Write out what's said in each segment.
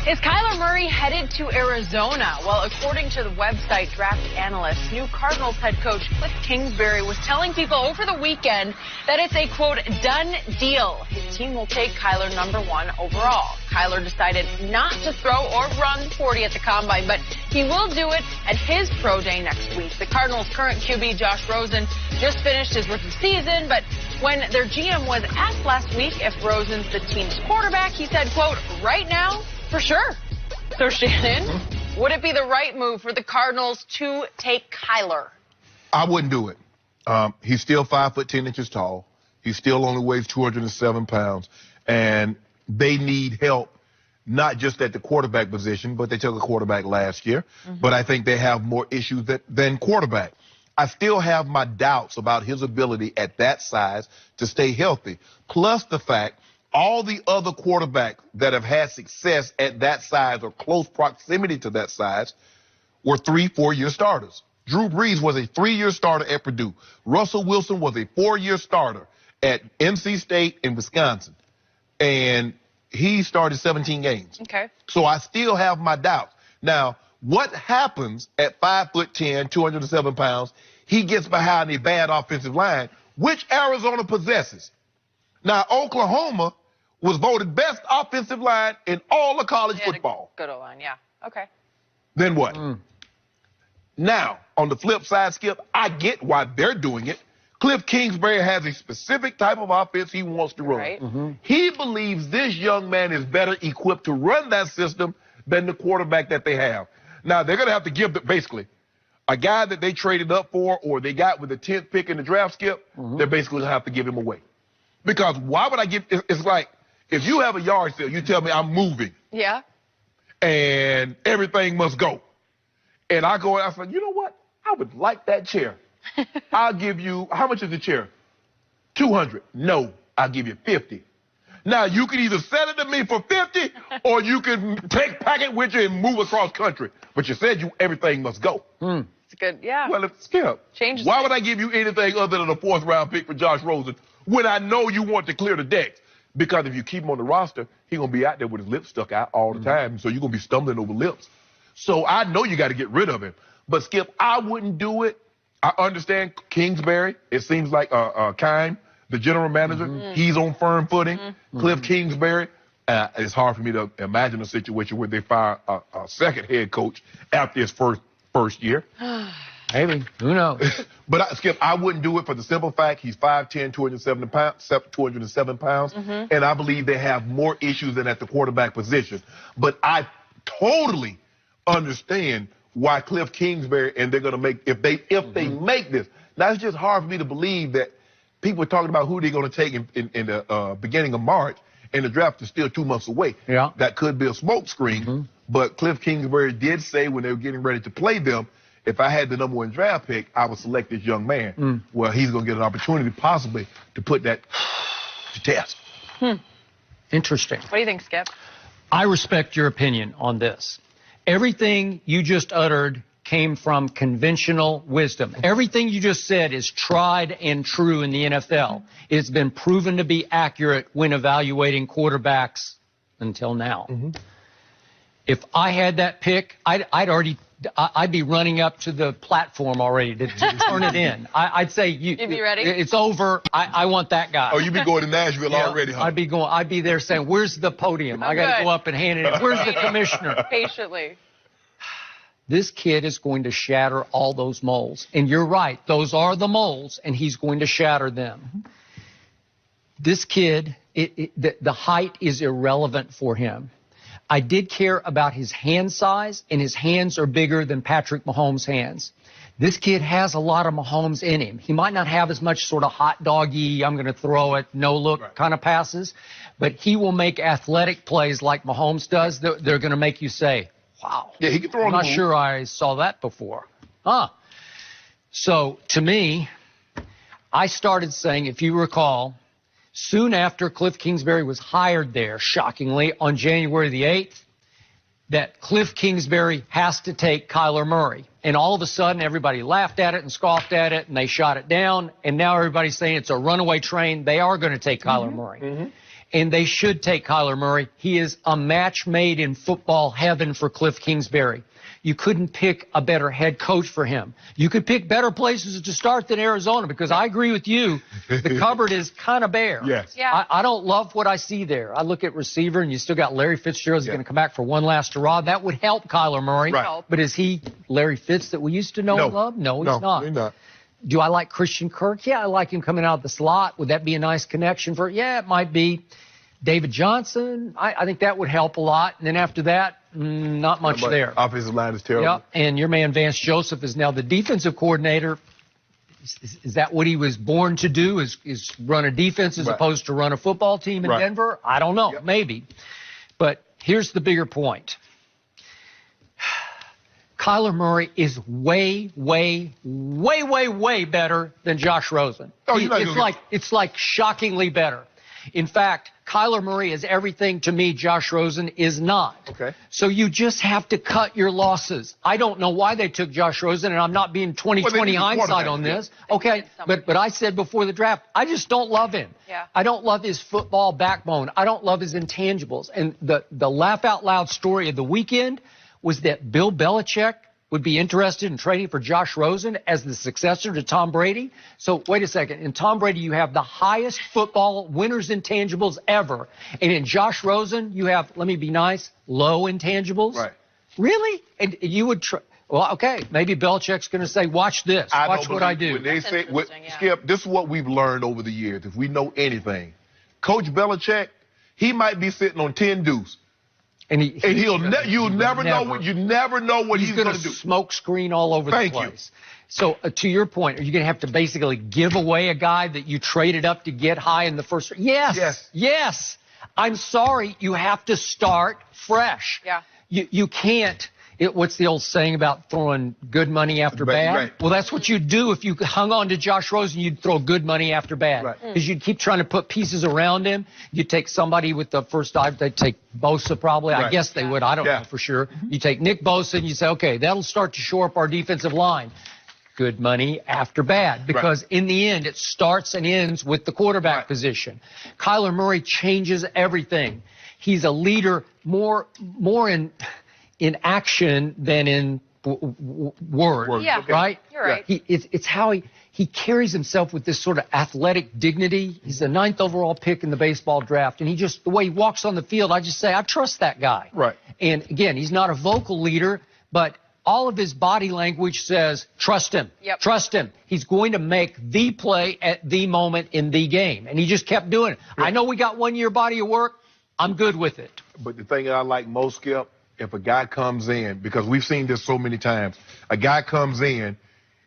Is Kyler Murray headed to Arizona? Well, according to the website Draft Analysts, new Cardinals head coach Cliff Kingsbury was telling people over the weekend that it's a, quote, done deal. His team will take Kyler #1 overall. Kyler decided not to throw or run 40 at the Combine, but he will do it at his pro day next week. The Cardinals' current QB, Josh Rosen, just finished his rookie season, but when their GM was asked last week if Rosen's the team's quarterback, he said, quote, right now, for sure. So, Shannon, would it be the right move for the Cardinals to take Kyler? I wouldn't do it. He's still 5 foot 10 inches tall. He still only weighs 207 pounds. And they need help, not just at the quarterback position, but they took a quarterback last year. But I think they have more issues than quarterback. I still have my doubts about his ability at that size to stay healthy. Plus the fact all the other quarterbacks that have had success at that size or close proximity to that size were 3-4-year starters. Drew Brees was a 3-year starter at Purdue. Russell Wilson was a 4-year starter at NC State and Wisconsin. And he started 17 games. Okay. So I still have my doubts. Now, what happens at 5'10", 207 pounds? He gets behind a bad offensive line, which Arizona possesses. Now, Oklahoma was voted best offensive line in all of college football. Good O-line, yeah. Okay. Then what? Now, on the flip side, Skip, I get why they're doing it. Cliff Kingsbury has a specific type of offense he wants to run. Right. He believes this young man is better equipped to run that system than the quarterback that they have. Now, they're going to have to give, basically, a guy that they traded up for or they got with the 10th pick in the draft, Skip, they're basically going to have to give him away. Because why would I give, it's like, if you have a yard sale, you tell me I'm moving. Yeah. And everything must go. And I go and I say, you know what? I would like that chair. I'll give you, how much is the chair? $200. No, I'll give you $50. Now, you can either sell it to me for $50 or you can pack it with you and move across country. But you said everything must go. It's good, yeah. Well, it's Skip. Why would I give you anything other than a 4th-round pick for Josh Rosen when I know you want to clear the decks? Because if you keep him on the roster, he's going to be out there with his lips stuck out all the time. So you're going to be stumbling over lips. So I know you got to get rid of him. But, Skip, I wouldn't do it. I understand Kingsbury. It seems like Kime, the general manager, he's on firm footing. Cliff Kingsbury, it's hard for me to imagine a situation where they fire a second head coach after his first year. Maybe. Who knows? But, Skip, I wouldn't do it for the simple fact he's 5'10", 207 pounds. And I believe they have more issues than at the quarterback position. But I totally understand why Cliff Kingsbury and they're going to make, if they make this. Now, it's just hard for me to believe that people are talking about who they're going to take in the beginning of March, and the draft is still 2 months away. Yeah. That could be a smokescreen. But Cliff Kingsbury did say when they were getting ready to play them, if I had the #1 draft pick, I would select this young man. Well, he's going to get an opportunity possibly to put that to test. Interesting. What do you think, Skip? I respect your opinion on this. Everything you just uttered came from conventional wisdom. Everything you just said is tried and true in the NFL. It's been proven to be accurate when evaluating quarterbacks until now. If I had that pick, I'd be running up to the platform already to turn it in. I'd say you'd be ready? It's over. I want that guy. Oh, you'd be going to Nashville already, huh? I'd be there saying, where's the podium? I got to go up and hand it in. Where's the commissioner? Patiently. This kid is going to shatter all those molds. And you're right. Those are the molds, and he's going to shatter them. This kid, the height is irrelevant for him. I did care about his hand size, and his hands are bigger than Patrick Mahomes' hands. This kid has a lot of Mahomes in him. He might not have as much sort of hot doggy, I'm going to throw it, no-look kind of passes, but he will make athletic plays like Mahomes does. They're going to make you say, wow. Yeah, he can throw I'm not sure I saw that before. So, to me, I started saying, if you recall, soon after Cliff Kingsbury was hired there, shockingly, on January the 8th, that Cliff Kingsbury has to take Kyler Murray. And all of a sudden, everybody laughed at it and scoffed at it, and they shot it down. And now everybody's saying it's a runaway train. They are going to take Kyler Murray. And they should take Kyler Murray. He is a match made in football heaven for Cliff Kingsbury. You couldn't pick a better head coach for him. You could pick better places to start than Arizona, because I agree with you. The cupboard is kind of bare. Yes. Yeah. I don't love what I see there. I look at receiver, and you still got Larry Fitzgerald who's going to come back for one last hurrah. That would help Kyler Murray. Right. But is he Larry Fitz that we used to know and love? No, he's not. He's not. Do I like Christian Kirk? Yeah, I like him coming out of the slot. Would that be a nice connection for? Yeah, it might be. David Johnson, I think that would help a lot. And then after that, not much there. Offensive line is terrible. Yep. And your man Vance Joseph is now the defensive coordinator. Is that what he was born to do? Is run a defense as opposed to run a football team in Denver? I don't know. Maybe. But here's the bigger point. Kyler Murray is way, way, way, way, way better than Josh Rosen. Oh, It's like shockingly better. In fact, Kyler Murray is everything to me Josh Rosen is not. Okay. So you just have to cut your losses. I don't know why they took Josh Rosen, and I'm not being 20/20 hindsight on this. Okay, but I said before the draft, I just don't love him. Yeah. I don't love his football backbone. I don't love his intangibles. And the laugh out loud story of the weekend was that Bill Belichick would be interested in trading for Josh Rosen as the successor to Tom Brady. So wait a second. In Tom Brady, you have the highest football winners intangibles ever. And in Josh Rosen, you have, let me be nice, low intangibles. Right. Really? And you would well, okay, maybe Belichick's going to say, watch this. Watch what I do. When they say, Skip, this is what we've learned over the years. If we know anything, Coach Belichick, he might be sitting on 10 deuce. And you'll never know what he's going to do. Smoke screen all over the place. So to your point, are you going to have to basically give away a guy that you traded up to get high in the first? Yes. I'm sorry. You have to start fresh. Yeah. You can't. What's the old saying about throwing good money after bad? Right. Well, that's what you'd do if you hung on to Josh Rosen. You'd throw good money after bad. Because you'd keep trying to put pieces around him. You'd take somebody with the first dive. They'd take Bosa probably. I guess they would. I don't know for sure. You take Nick Bosa and you say, okay, that'll start to shore up our defensive line. Good money after bad. Because in the end, it starts and ends with the quarterback position. Kyler Murray changes everything. He's a leader more in action than in word, right? You're right. It's how he carries himself with this sort of athletic dignity. He's the 9th overall pick in the baseball draft, and the way he walks on the field, I just say, I trust that guy. Right. And again, he's not a vocal leader, but all of his body language says, trust him. Yep. Trust him. He's going to make the play at the moment in the game. And he just kept doing it. I know we got 1 year body of work. I'm good with it. But the thing that I like most, Skip, if a guy comes in, because we've seen this so many times, a guy comes in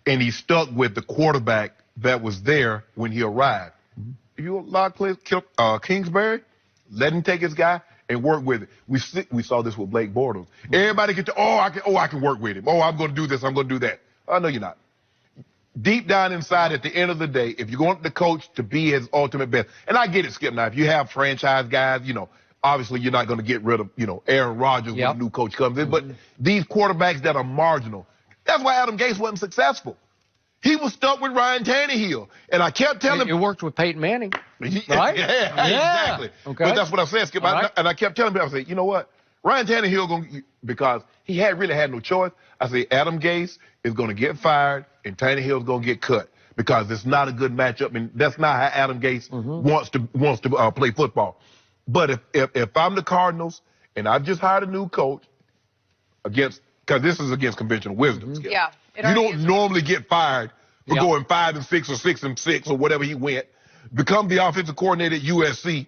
and he's stuck with the quarterback that was there when he arrived. If you allow Kingsbury, let him take his guy and work with it. We saw this with Blake Bortles. Everybody get to, I can work with him. Oh, I'm going to do this. I'm going to do that. Oh, no, you're not. Deep down inside, at the end of the day, if you want the coach to be his ultimate best, and I get it, Skip, now, if you have franchise guys, obviously, you're not going to get rid of, Aaron Rodgers when a new coach comes in. But these quarterbacks that are marginal, that's why Adam Gase wasn't successful. He was stuck with Ryan Tannehill. And I kept telling him. It worked with Peyton Manning, right? Yeah, exactly. Okay. But that's what I said, Skip. And I kept telling him, I said, you know what? Ryan Tannehill, because he really had no choice. I said, Adam Gase is going to get fired and Tannehill's going to get cut because it's not a good matchup. And that's not how Adam Gase wants to play football. But if I'm the Cardinals and I've just hired a new coach because this is against conventional wisdom, Skip. Yeah. You don't normally get fired for going 5-6 or 6-6 or whatever he went. Become the offensive coordinator at USC,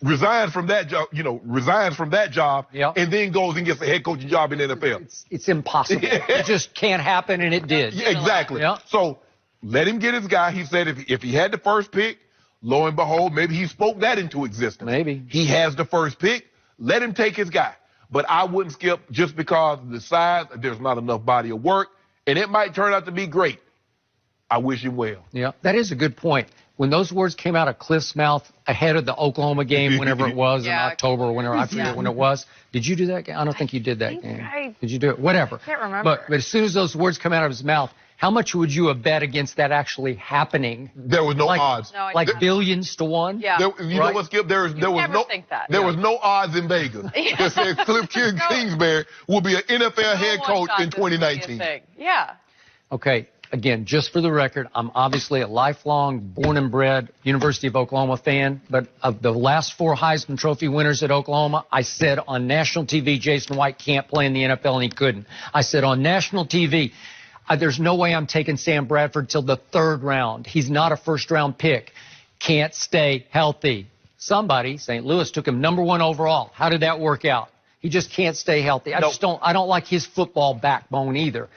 resigns from that job, and then goes and gets a head coaching job in the NFL. It's impossible. It just can't happen, and it did. Yeah, exactly. So let him get his guy. He said if he had the first pick, lo and behold, maybe he spoke that into existence. Maybe. He has the first pick. Let him take his guy. But I wouldn't, Skip, just because of the size, there's not enough body of work, and it might turn out to be great. I wish him well. Yeah, that is a good point. When those words came out of Cliff's mouth ahead of the Oklahoma game, whenever it was in October or whenever, I forget when it was. Did you do that game? I don't think you did that game. Did you do it? Whatever. I can't remember. But as soon as those words come out of his mouth, How much would you have bet against that actually happening? There was no odds. No, Like billions to one? Yeah. You know what, Skip? There was no odds in Vegas that said Cliff Kingsbury will be an NFL head coach in 2019. Yeah. Okay. Again, just for the record, I'm obviously a lifelong, born and bred University of Oklahoma fan, but of the last 4 Heisman Trophy winners at Oklahoma, I said on national TV, Jason White can't play in the NFL, and he couldn't. I said on national TV, there's no way I'm taking Sam Bradford till the 3rd round. He's not a first-round pick. Can't stay healthy. Somebody, St. Louis, took him #1 overall. How did that work out? He just can't stay healthy. I don't like his football backbone either.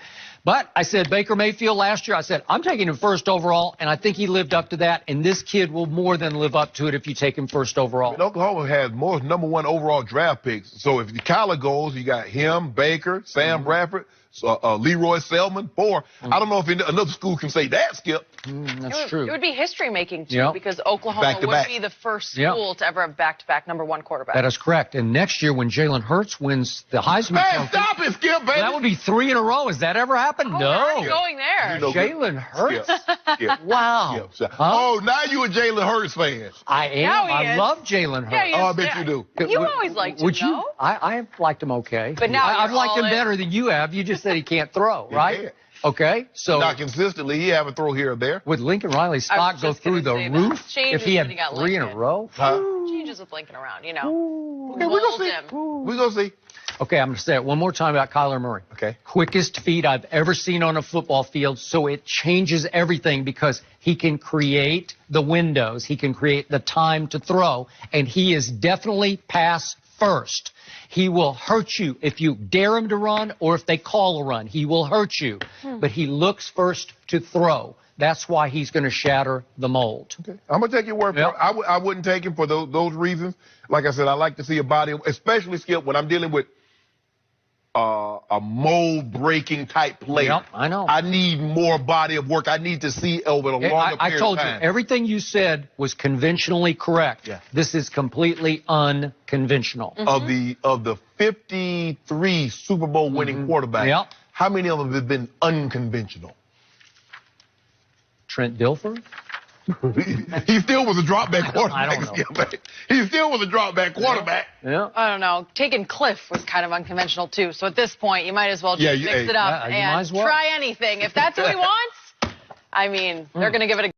But I said Baker Mayfield last year, I said, I'm taking him 1st overall, and I think he lived up to that, and this kid will more than live up to it if you take him 1st overall. And Oklahoma has more #1 overall draft picks. So if Kyler goes, you got him, Baker, Sam Bradford, Leroy Selman, 4. I don't know if another school can say that, Skip. That's true. It would be history-making, too, because Oklahoma would be the first school to ever have back-to-back #1 quarterback. That is correct. And next year when Jalen Hurts wins the Heisman Trophy, stop it, Skip, baby. That would be 3 in a row. Has that ever happened? No. We're going there. Jalen Hurts? Skip. Wow. Skip. Oh, now you a Jalen Hurts fan. I am. Now he I is. love Jalen Hurts. Yeah, I bet you do. You always liked him, Would you? no? I liked him okay. But now I've you're liked all him in. better than you have. You just said he can't throw, right? Yeah. Okay, so Not consistently. He have a throw here or there. would Lincoln Riley's I was stock go just through the gonna say that. roof Changes if he had when he got 3 in a Lincoln. row? Changes with Lincoln around, you know. Okay, we're Mold gonna see. him. We're gonna see. Okay, I'm going to say it one more time about Kyler Murray. Okay. Quickest feet I've ever seen on a football field, so it changes everything because he can create the windows. He can create the time to throw, and he is definitely pass first. He will hurt you if you dare him to run or if they call a run. He will hurt you, but he looks first to throw. That's why he's going to shatter the mold. Okay. I'm going to take your word for it. I wouldn't take him for those reasons. Like I said, I like to see a body, especially, Skip, when I'm dealing with a mold-breaking type player. Yep, I know. I need more body of work. I need to see over a longer period of time. I told you, everything you said was conventionally correct. Yeah. This is completely unconventional. Of the 53 Super Bowl winning quarterbacks, how many of them have been unconventional? Trent Dilfer? He still was a drop-back quarterback. I don't know. He still was a drop-back quarterback. Yeah. I don't know. Taking Cliff was kind of unconventional, too. So at this point, you might as well just mix it up you might and as well. try anything. If that's what he wants, I mean, they're going to give it a